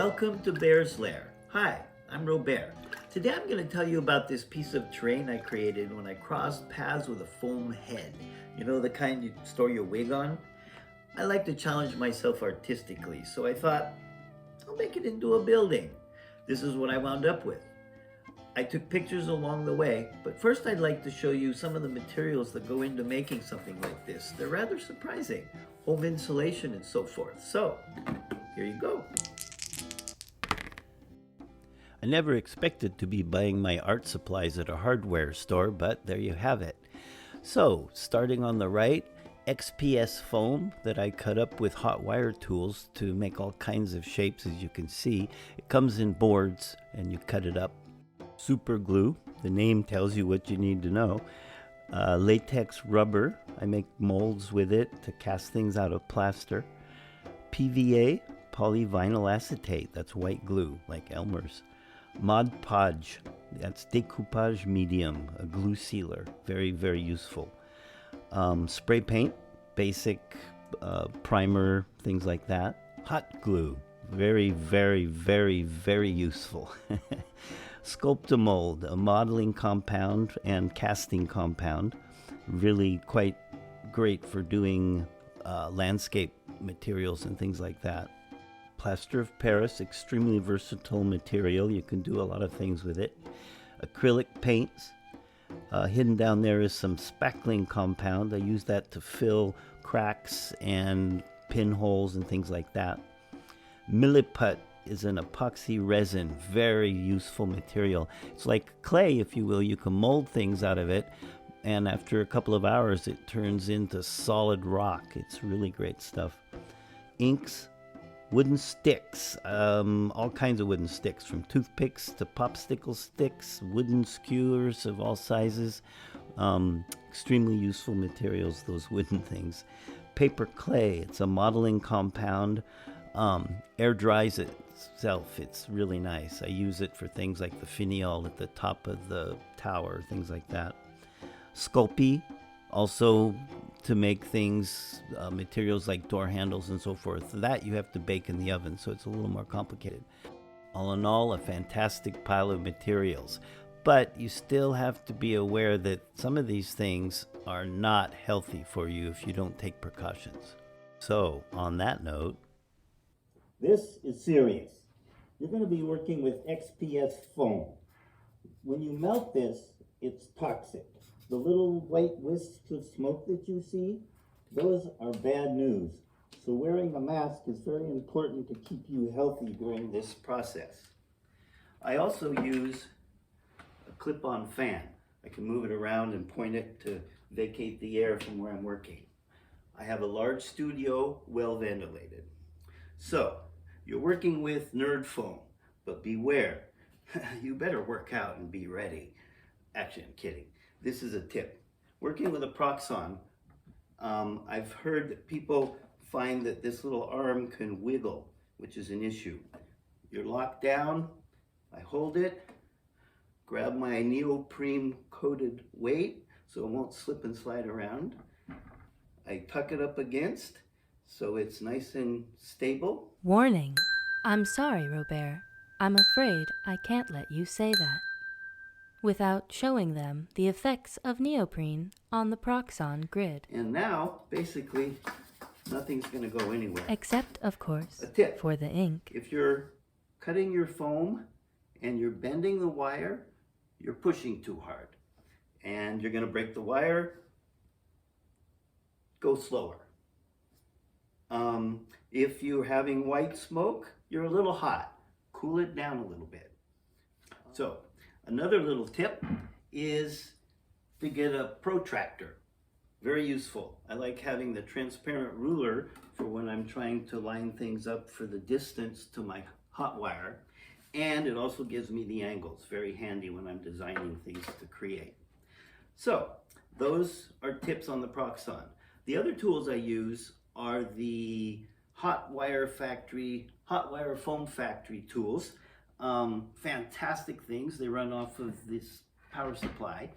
Welcome to Bear's Lair. Hi, I'm Robert. Today I'm going to tell you about this piece of terrain I created when I crossed paths with a foam head. You know, the kind you store your wig on? I like to challenge myself artistically, so I thought, I'll make it into a building. This is what I wound up with. I took pictures along the way, but first I'd like to show you some of the materials that go into making something like this. They're rather surprising. Home insulation and so forth. So, here you go. I never expected to be buying my art supplies at a hardware store, but there you have it. So, starting on the right, XPS foam that I cut up with hot wire tools to make all kinds of shapes, as you can see. It comes in boards and you cut it up. Super glue, the name tells you what you need to know. Latex rubber, I make molds with it to cast things out of plaster. PVA, polyvinyl acetate, that's white glue, like Elmer's. Mod Podge, that's decoupage medium, a glue sealer, very, very useful. Spray paint, basic primer, things like that. Hot glue, very, very, very, very useful. Sculpt-A-Mold, a modeling compound and casting compound, really quite great for doing landscape materials and things like that. Plaster of Paris, extremely versatile material. You can do a lot of things with it. Acrylic paints. Hidden down there is some spackling compound. I use that to fill cracks and pinholes and things like that. Milliput is an epoxy resin, very useful material. It's like clay, if you will. You can mold things out of it, and after a couple of hours it turns into solid rock. It's really great stuff. Inks, wooden sticks, all kinds of wooden sticks, from toothpicks to popsicle sticks, wooden skewers of all sizes. Extremely useful materials, those wooden things. Paper clay, it's a modeling compound. Air dries itself. It's really nice. I use it for things like the finial at the top of the tower, things like that. Sculpey, also to make things, materials like door handles and so forth. That you have to bake in the oven, so it's a little more complicated. All in all, a fantastic pile of materials. But you still have to be aware that some of these things are not healthy for you if you don't take precautions. So, on that note, this is serious. You're going to be working with XPS foam. When you melt this, it's toxic. The little white wisps of smoke that you see, those are bad news. So wearing a mask is very important to keep you healthy during this process. I also use a clip-on fan. I can move it around and point it to vacate the air from where I'm working. I have a large studio, well ventilated. So, you're working with nerd foam, but beware, you better work out and be ready. Actually, I'm kidding. This is a tip. Working with a Proxxon, I've heard that people find that this little arm can wiggle, which is an issue. You're locked down, I hold it, grab my neoprene coated weight so it won't slip and slide around. I tuck it up against so it's nice and stable. Warning. I'm sorry, Robert. I'm afraid I can't let you say that without showing them the effects of neoprene on the Proxxon grid. And now, basically, nothing's going to go anywhere. Except, of course, A tip. for the ink. If you're cutting your foam and you're bending the wire, you're pushing too hard. And you're going to break the wire. Go slower. If you're having white smoke, you're a little hot. Cool it down a little bit. So, another little tip is to get a protractor. Very useful. I like having the transparent ruler for when I'm trying to line things up for the distance to my hot wire. And it also gives me the angles. Very handy when I'm designing things to create. So, those are tips on the Proxxon. The other tools I use are the hot wire foam factory tools. Fantastic things. They run off of this power supply.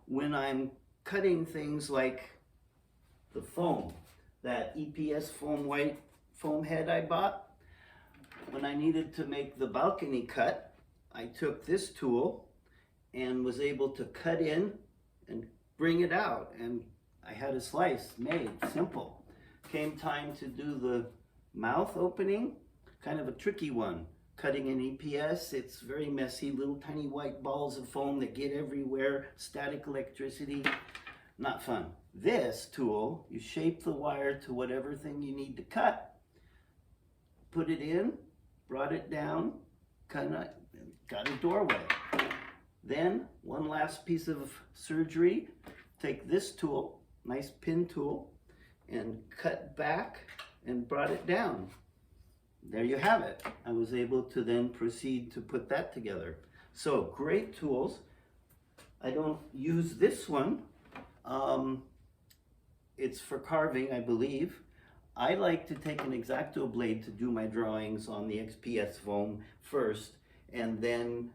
When I'm cutting things like the foam, that EPS Foam Wig Head I bought, when I needed to make the balcony cut, I took this tool and was able to cut in and bring it out, and I had a slice made, simple. Came time to do the mouth opening, kind of a tricky one. Cutting an EPS, it's very messy, little tiny white balls of foam that get everywhere, static electricity, not fun. This tool, you shape the wire to whatever thing you need to cut, put it in, brought it down, got a doorway. Then, one last piece of surgery, take this tool, nice pin tool, and cut back and brought it down. There you have it. I was able to then proceed to put that together. So, great tools. I don't use this one. It's for carving, I believe. I like to take an X-Acto blade to do my drawings on the EPS foam first, and then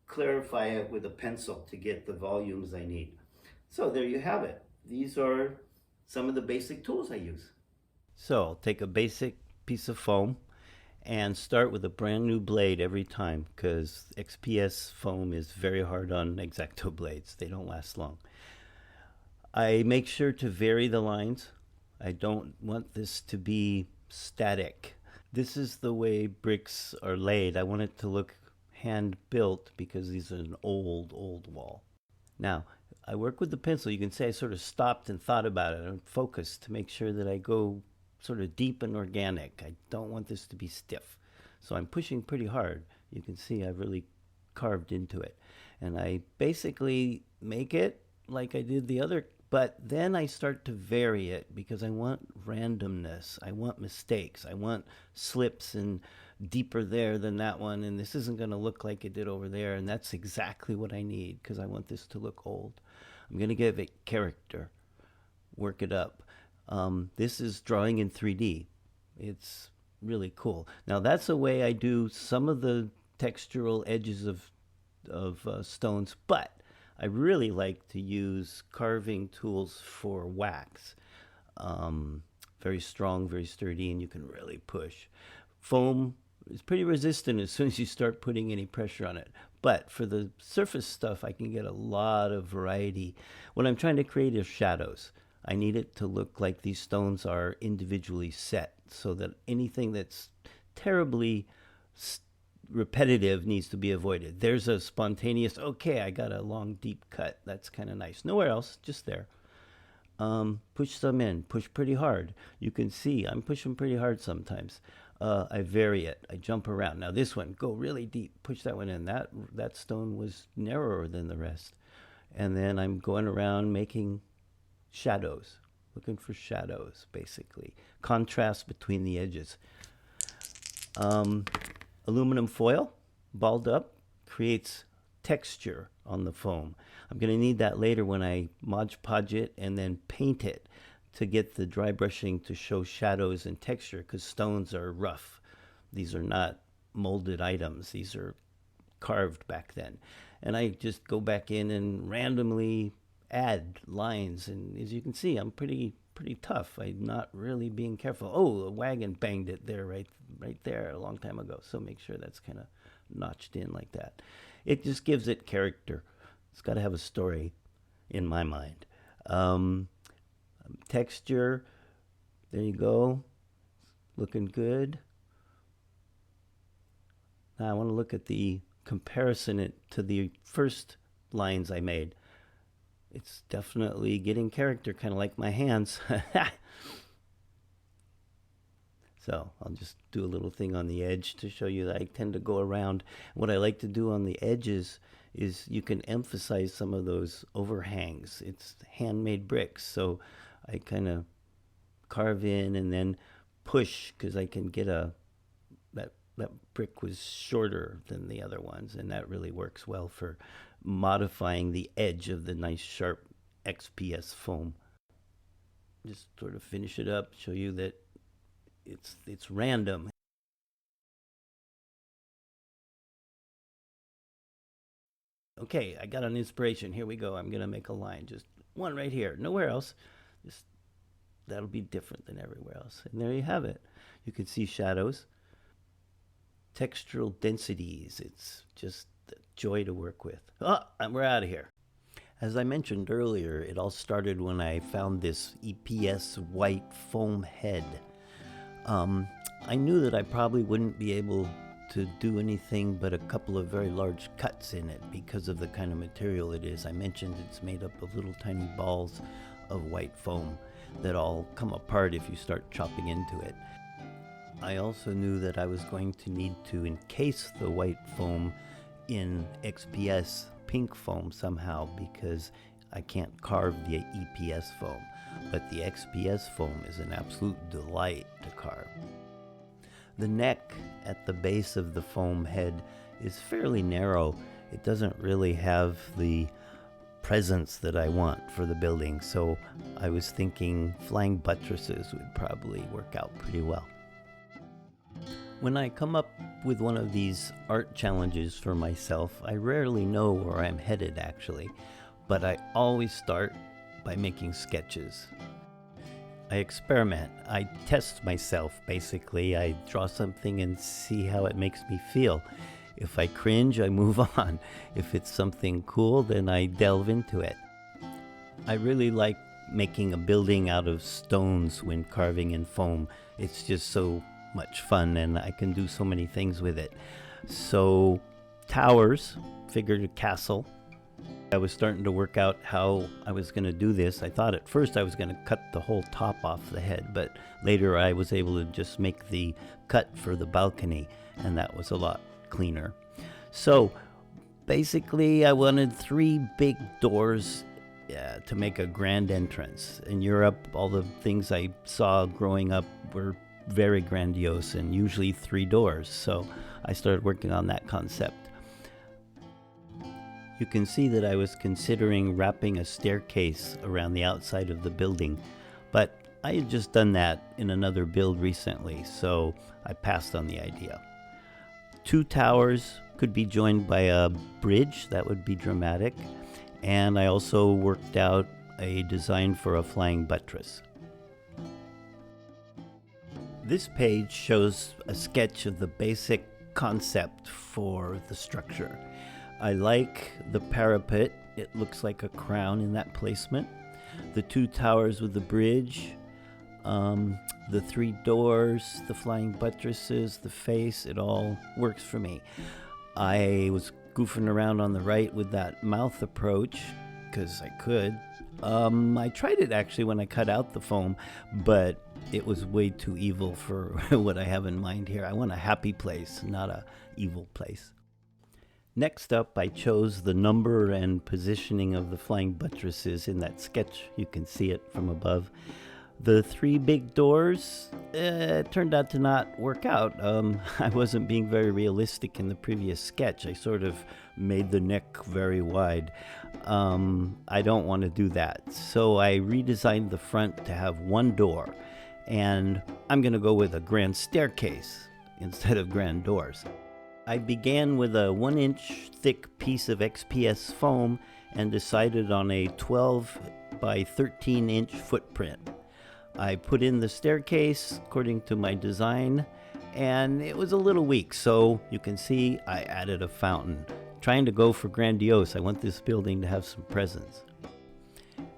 clarify it with a pencil to get the volumes I need. So there you have it. These are some of the basic tools I use. So I'll take a basic piece of foam and start with a brand new blade every time, because EPS foam is very hard on X-Acto blades. They don't last long. I make sure to vary the lines. I don't want this to be static. This is the way bricks are laid. I want it to look hand built because these are an old wall. Now, I work with the pencil. You can say I sort of stopped and thought about it and focused to make sure that I go sort of deep and organic. I don't want this to be stiff. So I'm pushing pretty hard. You can see I've really carved into it. And I basically make it like I did the other, but then I start to vary it because I want randomness. I want mistakes. I want slips and deeper there than that one, and this isn't going to look like it did over there, and that's exactly what I need because I want this to look old. I'm going to give it character, work it up. This is drawing in 3D. It's really cool. Now that's a way I do some of the textural edges of stones, but I really like to use carving tools for wax. Very strong, very sturdy, and you can really push. Foam is pretty resistant as soon as you start putting any pressure on it. But for the surface stuff, I can get a lot of variety. What I'm trying to create is shadows. I need it to look like these stones are individually set so that anything that's terribly repetitive needs to be avoided. There's a spontaneous, okay, I got a long, deep cut. That's kind of nice. Nowhere else, just there. Push some in, push pretty hard. You can see I'm pushing pretty hard sometimes. I vary it. I jump around. Now this one, go really deep. Push that one in. That stone was narrower than the rest. And then I'm going around making shadows, looking for shadows, basically. Contrast between the edges. Aluminum foil, balled up, creates texture on the foam. I'm going to need that later when I Mod Podge it and then paint it to get the dry brushing to show shadows and texture, because stones are rough. These are not molded items. These are carved back then. And I just go back in and randomly add lines. And as you can see, I'm pretty tough. I'm not really being careful. Oh, a wagon banged it there, right there a long time ago. So make sure that's kind of notched in like that. It just gives it character. It's got to have a story in my mind. Texture, there you go. Looking good. Now I want to look at the comparison to the first lines I made. It's definitely getting character, kind of like my hands. So I'll just do a little thing on the edge to show you that I tend to go around. What I like to do on the edges is you can emphasize some of those overhangs. It's handmade bricks, so I kind of carve in and then push, because I can get that brick was shorter than the other ones, and that really works well for modifying the edge of the nice sharp EPS foam. Just sort of finish it up, show you that it's random. Okay, I got an inspiration. Here we go. I'm going to make a line. Just one right here. Nowhere else. Just that'll be different than everywhere else. And there you have it. You can see shadows. textural densities. It's just a joy to work with. Oh, we're out of here. As I mentioned earlier, it all started when I found this EPS white foam head. I knew that I probably wouldn't be able to do anything but a couple of very large cuts in it because of the kind of material it is. I mentioned it's made up of little tiny balls of white foam that all come apart if you start chopping into it. I also knew that I was going to need to encase the white foam in XPS pink foam somehow because I can't carve the EPS foam, but the XPS foam is an absolute delight to carve. The neck at the base of the foam head is fairly narrow. It doesn't really have the presence that I want for the building, so I was thinking flying buttresses would probably work out pretty well. When I come up with one of these art challenges for myself, I rarely know where I'm headed actually, but I always start by making sketches. I experiment. I test myself, basically. I draw something and see how it makes me feel. If I cringe, I move on. If it's something cool, then I delve into it. I really like making a building out of stones when carving in foam. It's just so much fun and I can do so many things with it. So, towers, figured a castle. I was starting to work out how I was going to do this. I thought at first I was going to cut the whole top off the head, but later I was able to just make the cut for the balcony, and that was a lot cleaner. So basically I wanted 3 big doors to make a grand entrance. In Europe, all the things I saw growing up were very grandiose and usually 3 doors, so I started working on that concept. You can see that I was considering wrapping a staircase around the outside of the building, but I had just done that in another build recently, so I passed on the idea. 2 towers could be joined by a bridge, that would be dramatic, and I also worked out a design for a flying buttress. This page shows a sketch of the basic concept for the structure. I like the parapet. It looks like a crown in that placement. The 2 towers with the bridge, the 3 doors, the flying buttresses, the face, it all works for me. I was goofing around on the right with that mouth approach because I could. I tried it actually when I cut out the foam, but it was way too evil for what I have in mind here. I want a happy place, not a evil place. Next up, I chose the number and positioning of the flying buttresses in that sketch. You can see it from above. The 3 big doors turned out to not work out. I wasn't being very realistic in the previous sketch. I sort of made the neck very wide. I don't want to do that. So I redesigned the front to have 1 door. And I'm going to go with a grand staircase instead of grand doors. I began with a 1-inch thick piece of XPS foam and decided on a 12 by 13-inch footprint. I put in the staircase according to my design, and it was a little weak, so you can see I added a fountain. Trying to go for grandiose, I want this building to have some presence.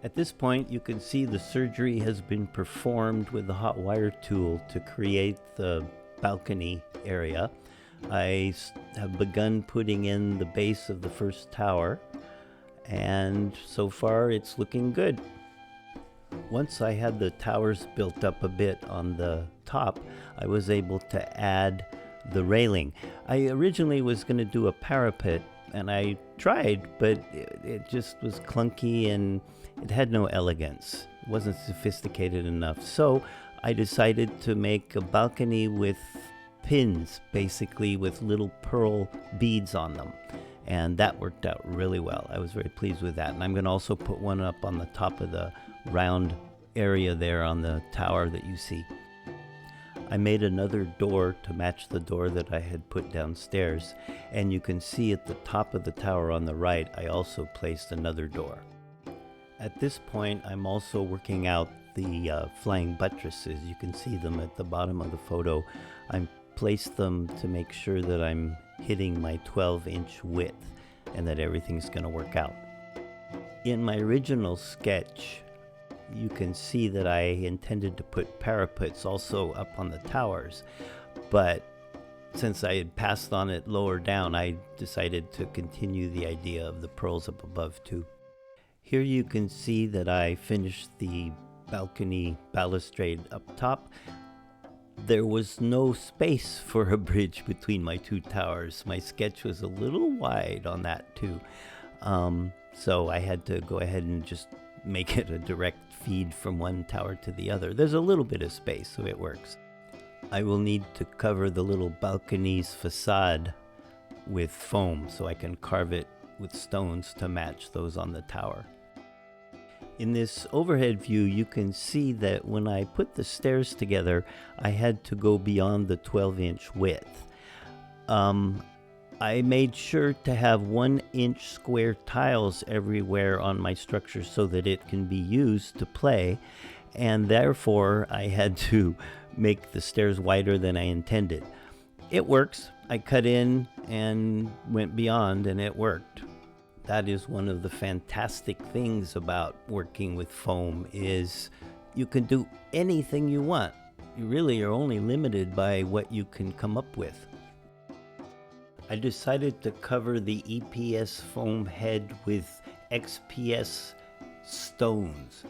At this point, you can see the surgery has been performed with the hot wire tool to create the balcony area. I have begun putting in the base of the first tower, and so far it's looking good. Once I had the towers built up a bit on the top, I was able to add the railing. I originally was going to do a parapet, and I tried, but it just was clunky and it had no elegance. It wasn't sophisticated enough. So I decided to make a balcony with pins, basically with little pearl beads on them, and that worked out really well. I was very pleased with that, and I'm going to also put one up on the top of the round area there on the tower that you see. I made another door to match the door that I had put downstairs, and you can see at the top of the tower on the right I also placed another door. At this point I'm also working out the flying buttresses. You can see them at the bottom of the photo. I'm place them to make sure that I'm hitting my 12-inch width and that everything's going to work out. In my original sketch, you can see that I intended to put parapets also up on the towers, but since I had passed on it lower down, I decided to continue the idea of the pearls up above too. Here you can see that I finished the balcony balustrade up top. There was no space for a bridge between my two towers. My sketch was a little wide on that too. So I had to go ahead and just make it a direct feed from one tower to the other. There's a little bit of space, so it works. I will need to cover the little balcony's facade with foam so I can carve it with stones to match those on the tower. In this overhead view, you can see that when I put the stairs together, I had to go beyond the 12-inch width. I made sure to have 1-inch square tiles everywhere on my structure so that it can be used to play, and therefore I had to make the stairs wider than I intended. It works. I cut in and went beyond, and it worked. That is one of the fantastic things about working with foam, is you can do anything you want. You really are only limited by what you can come up with. I decided to cover the EPS foam head with XPS stones.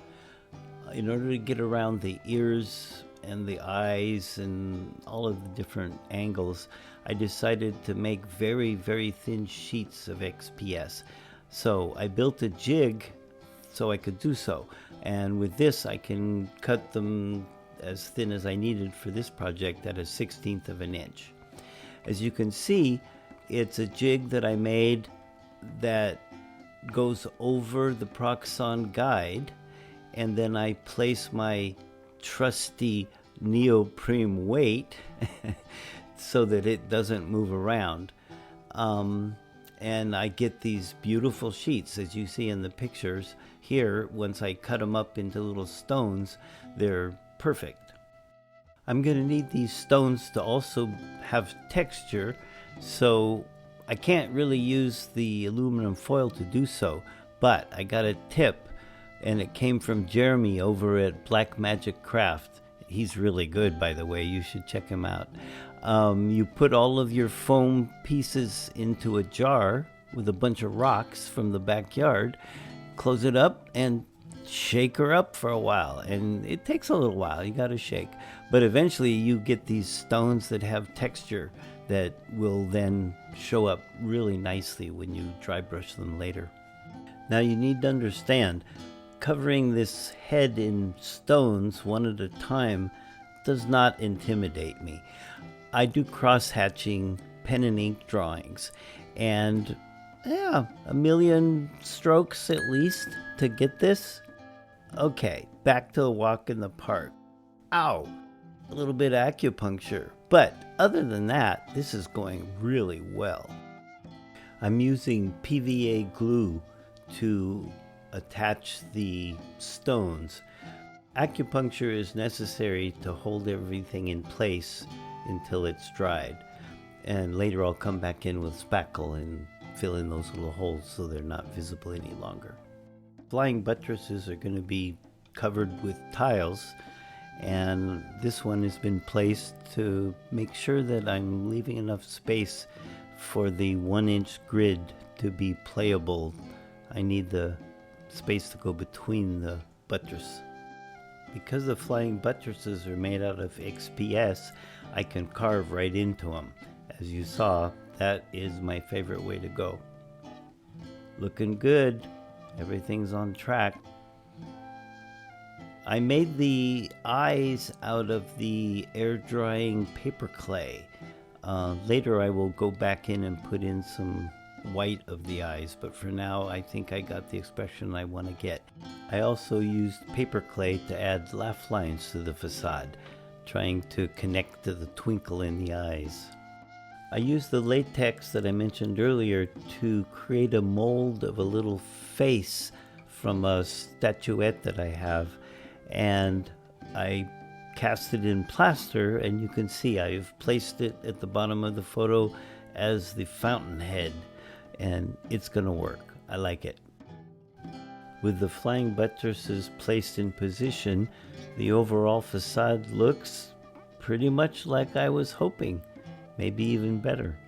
In order to get around the ears and the eyes and all of the different angles, I decided to make very, very thin sheets of XPS. So I built a jig so I could do so. And with this, I can cut them as thin as I needed for this project at a 1/16 of an inch. As you can see, it's a jig that I made that goes over the Proxxon guide, and then I place my trusty neoprene weight so that it doesn't move around. And I get these beautiful sheets, as you see in the pictures here. Once I cut them up into little stones, they're perfect. I'm going to need these stones to also have texture, so I can't really use the aluminum foil to do so, but I got a tip, and it came from Jeremy over at Black Magic Craft. He's really good, by the way. You should check him out. You put all of your foam pieces into a jar with a bunch of rocks from the backyard, close it up, and shake her up for a while. And it takes a little while. You got to shake. But eventually you get these stones that have texture that will then show up really nicely when you dry brush them later. Now you need to understand, covering this head in stones one at a time does not intimidate me. I do cross-hatching pen and ink drawings, and yeah, 1,000,000 strokes at least to get this. Okay, back to the walk in the park. Ow! A little bit of acupuncture, but other than that, this is going really well. I'm using PVA glue to attach the stones. Acupuncture is necessary to hold everything in place until it's dried, and later I'll come back in with spackle and fill in those little holes so they're not visible any longer. Flying buttresses are going to be covered with tiles, and this one has been placed to make sure that I'm leaving enough space for the 1-inch grid to be playable. I need the space to go between the buttress. Because the flying buttresses are made out of XPS, I can carve right into them. As you saw, that is my favorite way to go. Looking good. Everything's on track. I made the eyes out of the air drying paper clay. Later I will go back in and put in some white of the eyes, but for now I think I got the expression I want to get. I also used paper clay to add laugh lines to the facade, trying to connect to the twinkle in the eyes. I used the latex that I mentioned earlier to create a mold of a little face from a statuette that I have, and I cast it in plaster, and you can see I've placed it at the bottom of the photo as the fountainhead, and it's going to work. I like it. With the flying buttresses placed in position, the overall facade looks pretty much like I was hoping, maybe even better.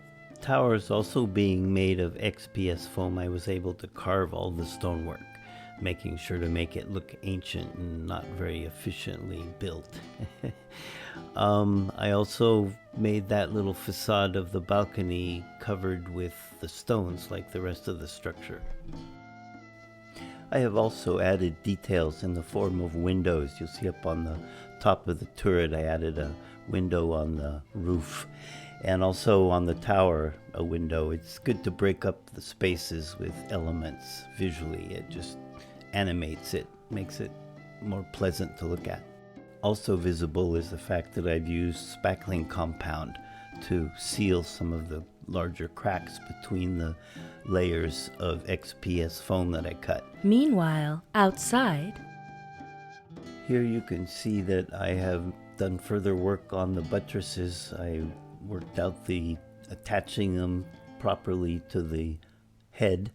Tower is also being made of XPS foam. I was able to carve all the stonework, making sure to make it look ancient and not very efficiently built. I also made that little facade of the balcony covered with the stones like the rest of the structure. I have also added details in the form of windows. You'll see up on the top of the turret I added a window on the roof, and also on the tower a window. It's good to break up the spaces with elements visually. It just animates it, makes it more pleasant to look at. Also visible is the fact that I've used spackling compound to seal some of the larger cracks between the layers of XPS foam that I cut. Meanwhile, outside, here you can see that I have done further work on the buttresses. I worked out the attaching them properly to the head.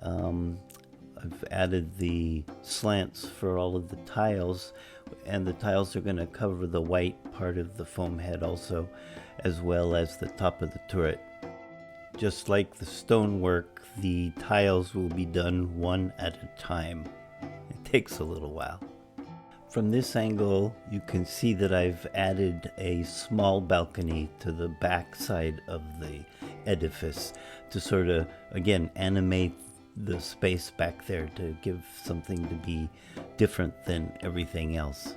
I've added the slants for all of the tiles, and the tiles are going to cover the white part of the foam head also, as well as the top of the turret. Just like the stonework, the tiles will be done one at a time. It takes a little while. From this angle, you can see that I've added a small balcony to the back side of the edifice to sort of, again, animate the space back there to give something to be different than everything else.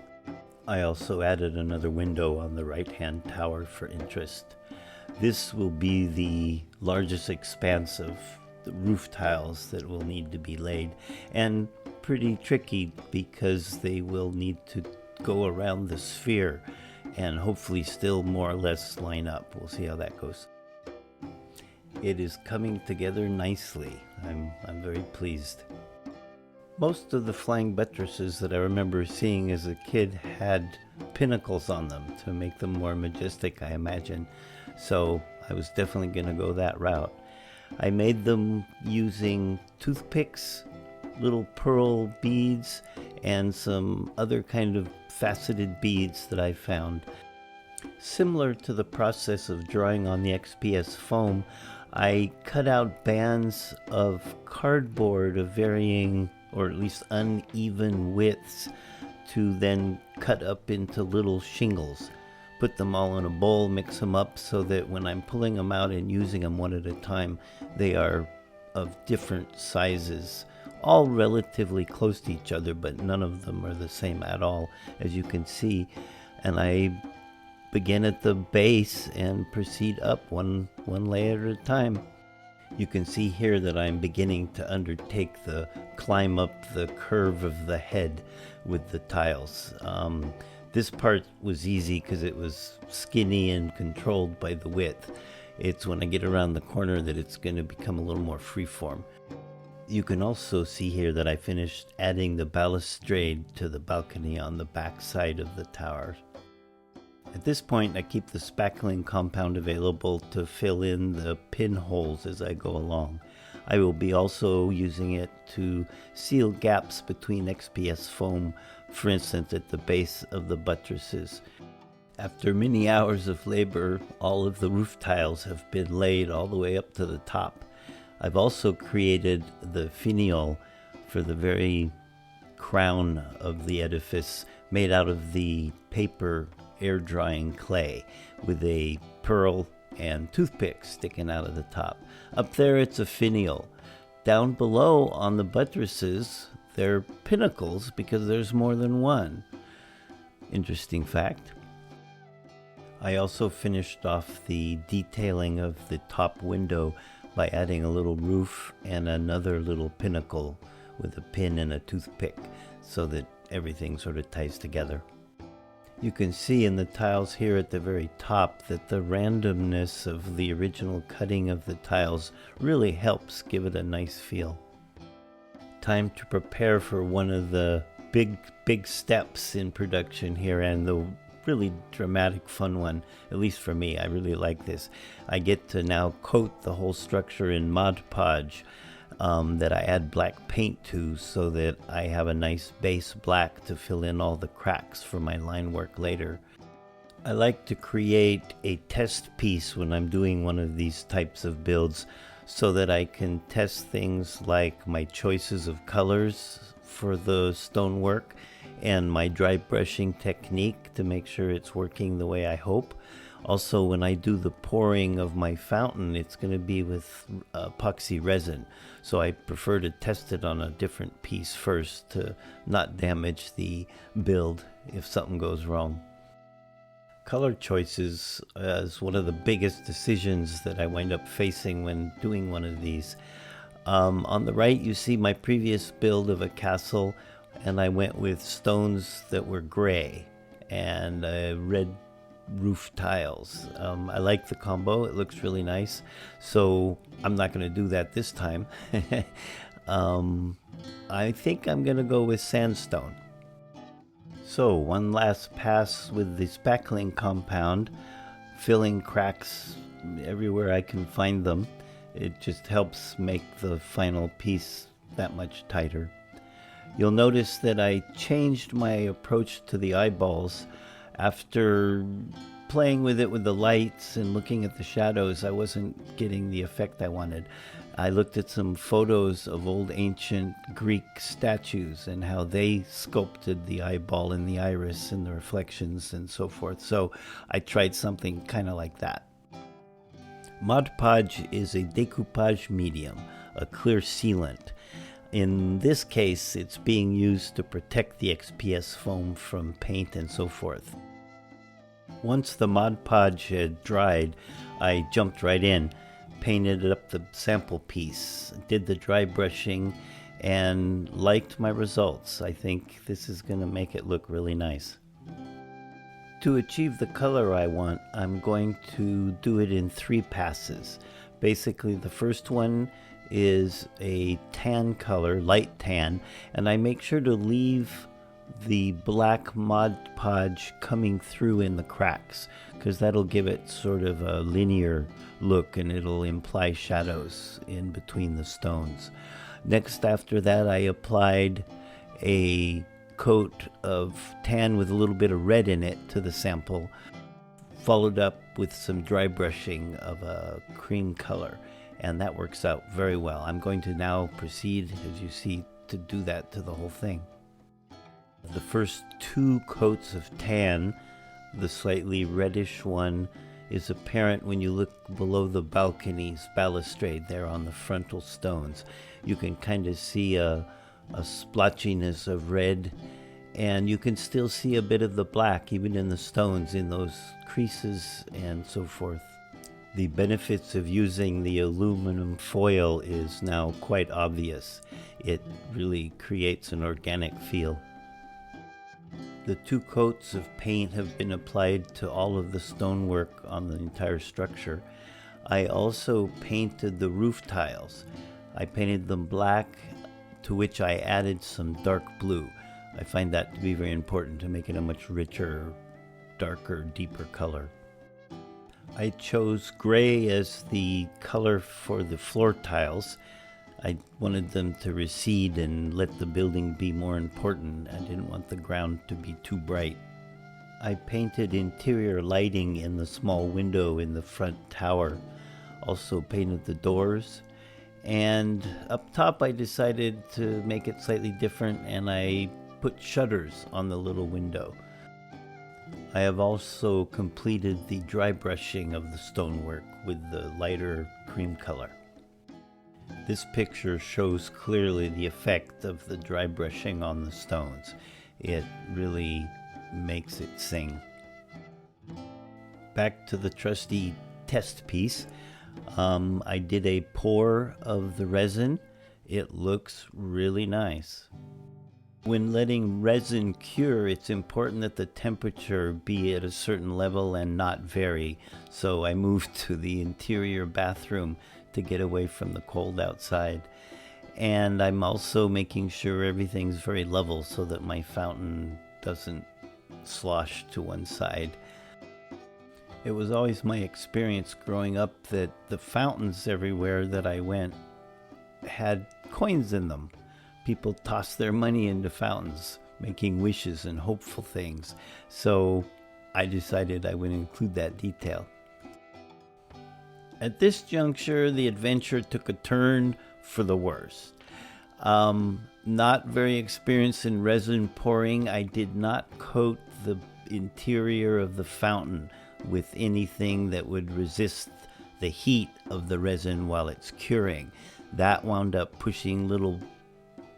I also added another window on the right-hand tower for interest. This will be the largest expanse of the roof tiles that will need to be laid, and pretty tricky because they will need to go around the sphere and hopefully still more or less line up. We'll see how that goes. It is coming together nicely. I'm very pleased. Most of the flying buttresses that I remember seeing as a kid had pinnacles on them to make them more majestic, I imagine. So I was definitely going to go that route. I made them using toothpicks, little pearl beads, and some other kind of faceted beads that I found. Similar to the process of drawing on the XPS foam, I cut out bands of cardboard of varying, or at least uneven widths, to then cut up into little shingles. Put them all in a bowl, mix them up so that when I'm pulling them out and using them one at a time, they are of different sizes, all relatively close to each other, but none of them are the same at all, as you can see. And I begin at the base and proceed up one layer at a time. You can see here that I'm beginning to undertake the climb up the curve of the head with the tiles. This part was easy because it was skinny and controlled by the width. It's when I get around the corner that it's going to become a little more freeform. You can also see here that I finished adding the balustrade to the balcony on the back side of the tower. At this point, I keep the spackling compound available to fill in the pinholes as I go along. I will be also using it to seal gaps between XPS foam, for instance at the base of the buttresses. After many hours of labor, all of the roof tiles have been laid all the way up to the top. I've also created the finial for the very crown of the edifice, made out of the paper air drying clay with a pearl and toothpicks sticking out of the top. Up there it's a finial. Down below on the buttresses they're pinnacles because there's more than one. Interesting fact. I also finished off the detailing of the top window by adding a little roof and another little pinnacle with a pin and a toothpick so that everything sort of ties together. You can see in the tiles here at the very top that the randomness of the original cutting of the tiles really helps give it a nice feel. Time to prepare for one of the big steps in production here, and the really dramatic, fun one, at least for me. I really like this. I get to now coat the whole structure in Mod Podge that I add black paint to, so that I have a nice base black to fill in all the cracks for my line work later. I like to create a test piece when I'm doing one of these types of builds, so that I can test things like my choices of colors for the stonework and my dry brushing technique to make sure it's working the way I hope. Also, when I do the pouring of my fountain, it's going to be with epoxy resin, so I prefer to test it on a different piece first to not damage the build if something goes wrong. Color choices is one of the biggest decisions that I wind up facing when doing one of these. On the right, you see my previous build of a castle, and I went with stones that were gray and red roof tiles. I like the combo. It looks really nice, so I'm not going to do that this time. I think I'm going to go with sandstone. So one last pass with the spackling compound, filling cracks everywhere I can find them. It just helps make the final piece that much tighter. You'll notice that I changed my approach to the eyeballs. After playing with it with the lights and looking at the shadows, I wasn't getting the effect I wanted. I looked at some photos of old ancient Greek statues and how they sculpted the eyeball and the iris and the reflections and so forth. So I tried something kind of like that. Mod Podge is a decoupage medium, a clear sealant. In this case, it's being used to protect the EPS foam from paint and so forth. Once the Mod Podge had dried, I jumped right in, painted up the sample piece, did the dry brushing, and liked my results. I think this is going to make it look really nice. To achieve the color I want, I'm going to do it in 3 passes. Basically, the first one is a tan color, light tan, and I make sure to leave the black Mod Podge coming through in the cracks, because that'll give it sort of a linear look and it'll imply shadows in between the stones. Next, after that, I applied a coat of tan with a little bit of red in it to the sample, followed up with some dry brushing of a cream color, and that works out very well. I'm going to now proceed, as you see, to do that to the whole thing. The first 2 coats of tan, the slightly reddish one, is apparent when you look below the balcony's balustrade there on the frontal stones. You can kind of see a splotchiness of red, and you can still see a bit of the black even in the stones, in those creases and so forth. The benefits of using the aluminum foil is now quite obvious. It really creates an organic feel. The 2 coats of paint have been applied to all of the stonework on the entire structure. I also painted the roof tiles. I painted them black, to which I added some dark blue. I find that to be very important to make it a much richer, darker, deeper color. I chose gray as the color for the floor tiles. I wanted them to recede and let the building be more important. I didn't want the ground to be too bright. I painted interior lighting in the small window in the front tower. Also painted the doors. And up top I decided to make it slightly different, and I put shutters on the little window. I have also completed the dry brushing of the stonework with the lighter cream color. This picture shows clearly the effect of the dry brushing on the stones. It really makes it sing. Back to the trusty test piece. I did a pour of the resin. It looks really nice. When letting resin cure, it's important that the temperature be at a certain level and not vary. So I moved to the interior bathroom to get away from the cold outside. And I'm also making sure everything's very level so that my fountain doesn't sloshed to one side. It was always my experience growing up that the fountains everywhere that I went had coins in them. People tossed their money into fountains, making wishes and hopeful things. So I decided I would include that detail. At this juncture, the adventure took a turn for the worse. Not very experienced in resin pouring, I did not coat the interior of the fountain with anything that would resist the heat of the resin while it's curing. That wound up pushing little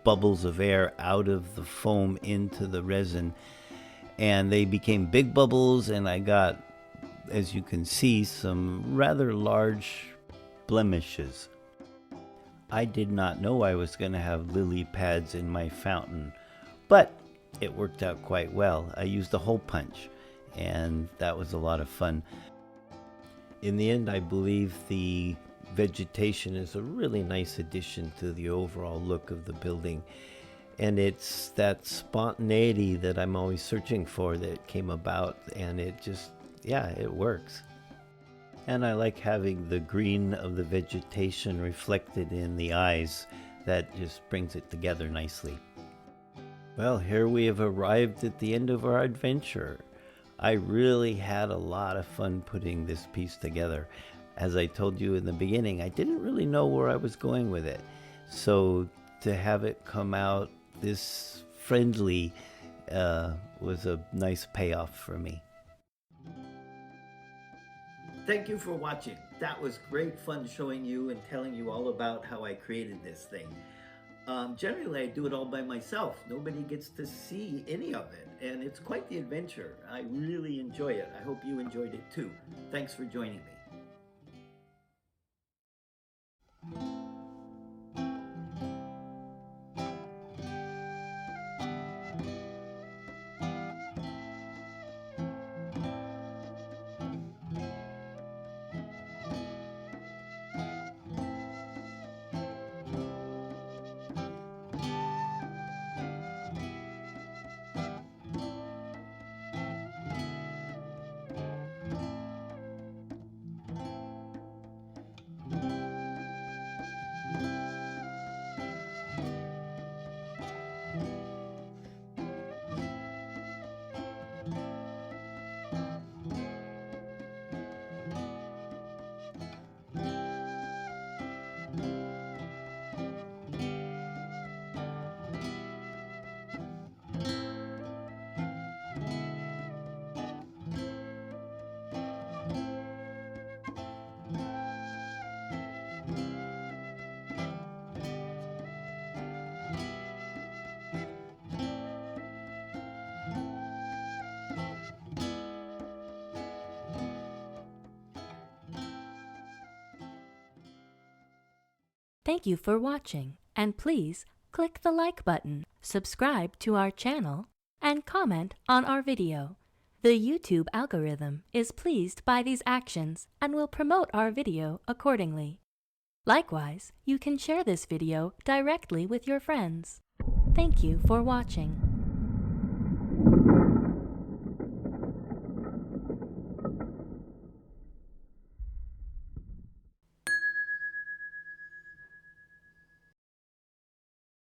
bubbles of air out of the foam into the resin, and they became big bubbles, and I got, as you can see, some rather large blemishes. I did not know I was going to have lily pads in my fountain, but it worked out quite well. I used a hole punch, and that was a lot of fun. In the end, I believe the vegetation is a really nice addition to the overall look of the building, and it's that spontaneity that I'm always searching for that came about, and it just, yeah, it works. And I like having the green of the vegetation reflected in the eyes. That just brings it together nicely. Well, here we have arrived at the end of our adventure. I really had a lot of fun putting this piece together. As I told you in the beginning, I didn't really know where I was going with it. So to have it come out this friendly was a nice payoff for me. Thank you for watching. That was great fun showing you and telling you all about how I created this thing. Generally, I do it all by myself. Nobody gets to see any of it, and it's quite the adventure. I really enjoy it. I hope you enjoyed it too. Thanks for joining me. Thank you for watching, and please click the like button, subscribe to our channel, and comment on our video. The YouTube algorithm is pleased by these actions and will promote our video accordingly. Likewise, you can share this video directly with your friends. Thank you for watching.